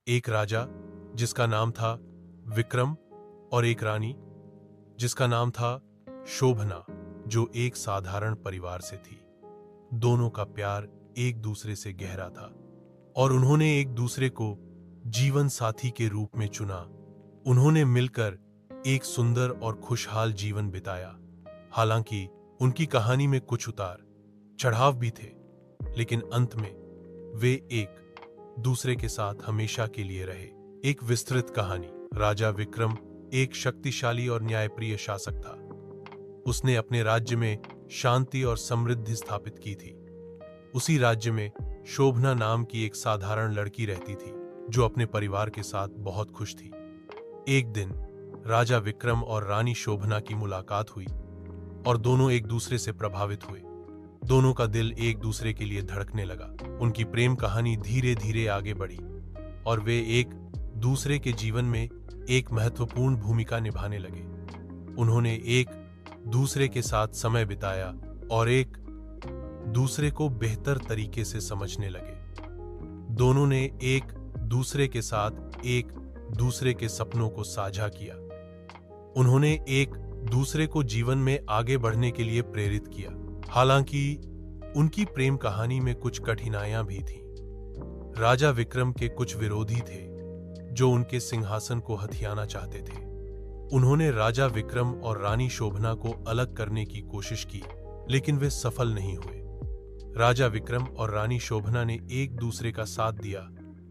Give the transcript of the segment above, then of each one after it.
एक राजा जिसका नाम था विक्रम और एक रानी जिसका नाम था शोभना, जो एक साधारण परिवार से थी। दोनों का प्यार एक दूसरे से गहरा था और उन्होंने एक दूसरे को जीवन साथी के रूप में चुना। उन्होंने मिलकर एक सुंदर और खुशहाल जीवन बिताया। हालांकि उनकी कहानी में कुछ उतार चढ़ाव भी थे, लेकिन अंत में वे एक दूसरे के साथ हमेशा के लिए रहे। एक विस्तृत कहानी। राजा विक्रम एक शक्तिशाली और न्यायप्रिय शासक था। उसने अपने राज्य में शांति और समृद्धि स्थापित की थी। उसी राज्य में शोभना नाम की एक साधारण लड़की रहती थी, जो अपने परिवार के साथ बहुत खुश थी। एक दिन राजा विक्रम और रानी शोभना की मुलाकात हुई और दोनों एक दूसरे से प्रभावित हुए। दोनों का दिल एक दूसरे के लिए धड़कने लगा। उनकी प्रेम कहानी धीरे धीरे आगे बढ़ी और वे एक दूसरे के जीवन में एक महत्वपूर्ण भूमिका निभाने लगे। उन्होंने एक दूसरे के साथ समय बिताया और एक दूसरे को बेहतर तरीके से समझने लगे। दोनों ने एक दूसरे के साथ एक दूसरे के सपनों को साझा किया। उन्होंने एक दूसरे को जीवन में आगे बढ़ने के लिए प्रेरित किया। हालांकि उनकी प्रेम कहानी में कुछ कठिनाइयां भी थीं। राजा विक्रम के कुछ विरोधी थे जो उनके सिंहासन को हथियाना चाहते थे। उन्होंने राजा विक्रम और रानी शोभना को अलग करने की कोशिश की, लेकिन वे सफल नहीं हुए। राजा विक्रम और रानी शोभना ने एक दूसरे का साथ दिया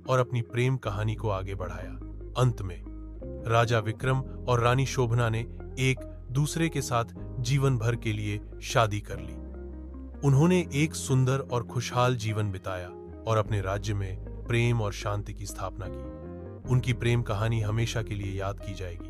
और अपनी प्रेम कहानी को आगे बढ़ाया। अंत में राजा विक्रम और रानी शोभना ने एक दूसरे के साथ जीवन भर के लिए शादी कर ली। उन्होंने एक सुंदर और खुशहाल जीवन बिताया और अपने राज्य में प्रेम और शांति की स्थापना की। उनकी प्रेम कहानी हमेशा के लिए याद की जाएगी।